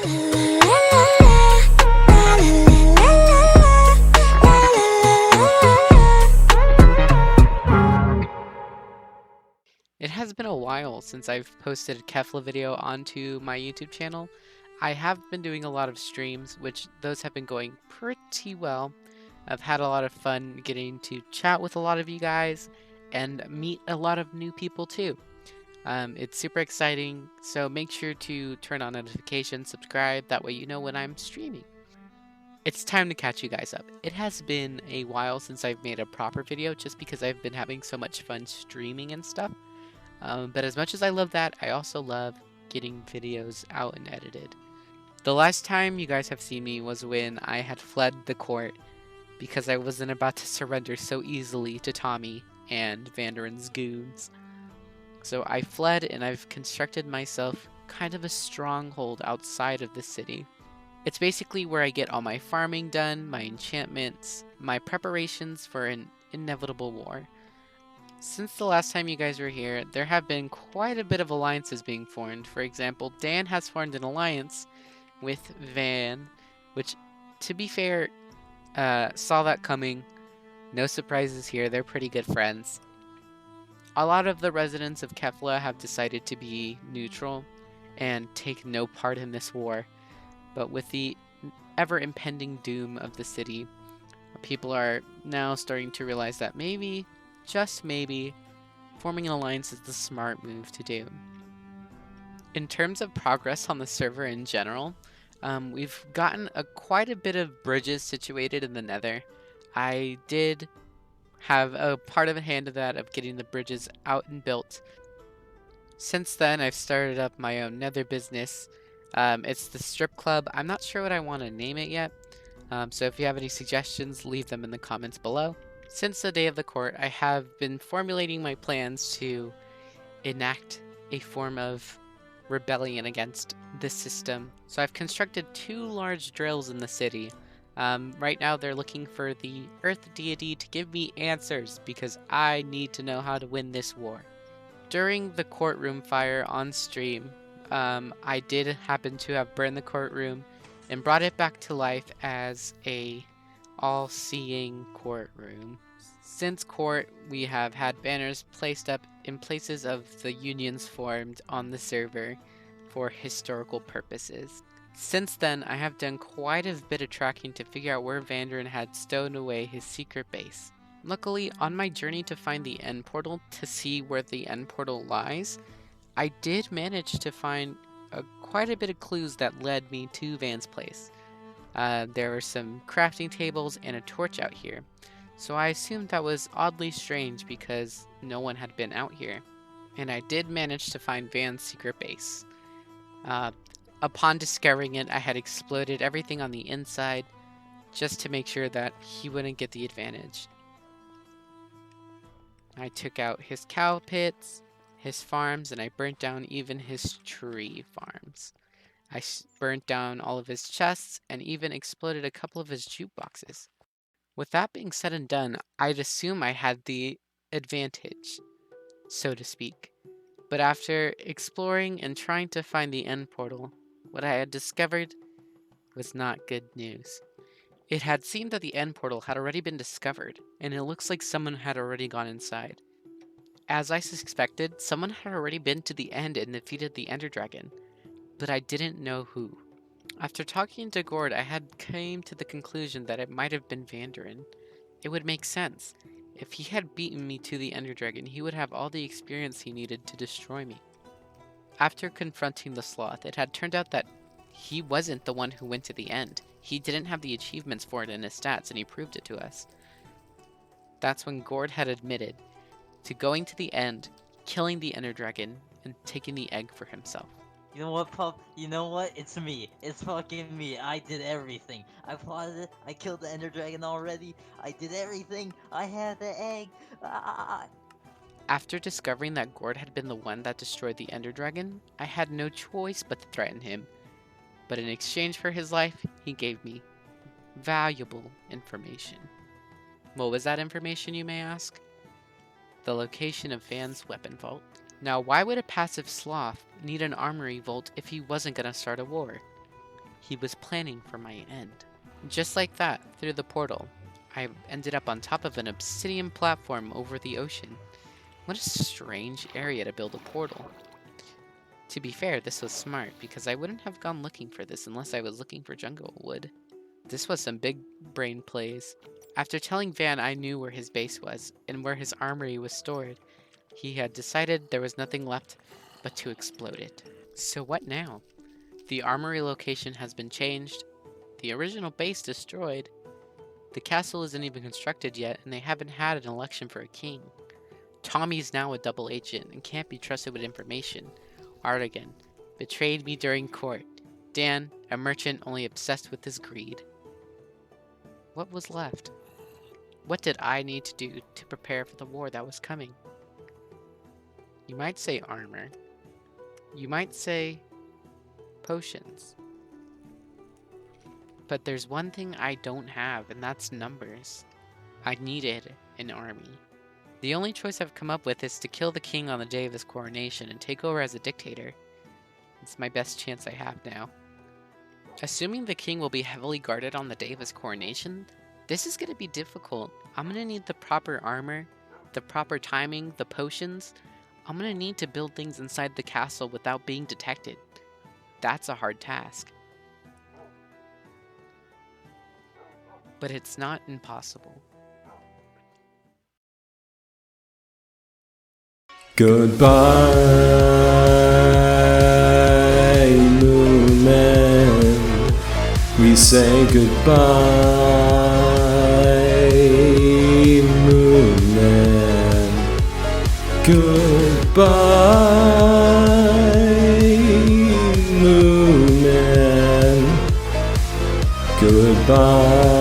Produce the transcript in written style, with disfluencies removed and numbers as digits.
It has been a while since I've posted a Kefla video onto my YouTube channel. I have been doing a lot of streams, which those have been going pretty well. I've had a lot of fun getting to chat with a lot of you guys and meet a lot of new people too. It's super exciting, so make sure to turn on notifications, subscribe, that way you know when I'm streaming. It's time to catch you guys up. It has been a while since I've made a proper video just because I've been having so much fun streaming and stuff. But as much as I love that, I also love getting videos out and edited. The last time you guys have seen me was when I had fled the court because I wasn't about to surrender so easily to Tommy and Vanderen's goons. So I fled and I've constructed myself kind of a stronghold outside of the city. It's basically where I get all my farming done, my enchantments, my preparations for an inevitable war. Since the last time you guys were here, there have been quite a bit of alliances being formed. For example, Dan has formed an alliance with Van, which, to be fair, saw that coming. No surprises here, they're pretty good friends. A lot of the residents of Kefla have decided to be neutral and take no part in this war. But with the ever-impending doom of the city, people are now starting to realize that maybe, just maybe, forming an alliance is the smart move to do. In terms of progress on the server in general, we've gotten quite a bit of bridges situated in the Nether. I did have a part of a hand in that of getting the bridges out and built. Since then, I've started up my own Nether business. It's the Strip Club. I'm not sure what I want to name it yet, so if you have any suggestions, leave them in the comments below. Since the day of the court, I have been formulating my plans to enact a form of rebellion against this system. So I've constructed 2 large drills in the city. Right now they're looking for the Earth deity to give me answers because I need to know how to win this war. During the courtroom fire on stream, I did happen to have burned the courtroom and brought it back to life as a all-seeing courtroom. Since court, we have had banners placed up in places of the unions formed on the server for historical purposes. Since then, I have done quite a bit of tracking to figure out where Vanderen had stowed away his secret base. Luckily, on my journey to find the end portal to see where the end portal lies, I did manage to find quite a bit of clues that led me to Van's place. There were some crafting tables and a torch out here, so I assumed that was oddly strange because no one had been out here. And I did manage to find Van's secret base. Upon discovering it, I had exploded everything on the inside just to make sure that he wouldn't get the advantage. I took out his cow pits, his farms, and I burnt down even his tree farms. I burnt down all of his chests and even exploded a couple of his jukeboxes. With that being said and done, I'd assume I had the advantage, so to speak. But after exploring and trying to find the end portal, what I had discovered was not good news. It had seemed that the end portal had already been discovered, and it looks like someone had already gone inside. As I suspected, someone had already been to the end and defeated the Ender Dragon, but I didn't know who. After talking to Gord, I had came to the conclusion that it might have been Vanderen. It would make sense. If he had beaten me to the Ender Dragon, he would have all the experience he needed to destroy me. After confronting the sloth, it had turned out that he wasn't the one who went to the end. He didn't have the achievements for it in his stats, and he proved it to us. That's when Gord had admitted to going to the end, killing the Ender Dragon, and taking the egg for himself. You know what, pup? You know what? It's me. It's fucking me. I did everything. I plotted it. I killed the Ender Dragon already. I did everything. I had the egg. Ah! After discovering that Gord had been the one that destroyed the Ender Dragon, I had no choice but to threaten him. But in exchange for his life, he gave me valuable information. What was that information, you may ask? The location of Van's weapon vault. Now, why would a passive sloth need an armory vault if he wasn't going to start a war? He was planning for my end. Just like that, through the portal, I ended up on top of an obsidian platform over the ocean. What a strange area to build a portal. To be fair, this was smart, because I wouldn't have gone looking for this unless I was looking for jungle wood. This was some big brain plays. After telling Van I knew where his base was, and where his armory was stored, he had decided there was nothing left but to explode it. So what now? The armory location has been changed, the original base destroyed, the castle isn't even constructed yet, and they haven't had an election for a king. Tommy's now a double agent and can't be trusted with information. Artigan betrayed me during court. Dan, a merchant only obsessed with his greed. What was left? What did I need to do to prepare for the war that was coming? You might say armor. You might say potions. But there's one thing I don't have, and that's numbers. I needed an army. The only choice I've come up with is to kill the king on the day of his coronation and take over as a dictator. It's my best chance I have now. Assuming the king will be heavily guarded on the day of his coronation, this is going to be difficult. I'm going to need the proper armor, the proper timing, the potions. I'm going to need to build things inside the castle without being detected. That's a hard task. But it's not impossible. Goodbye, moon man. We say goodbye, moon man. Goodbye, moon man. Goodbye.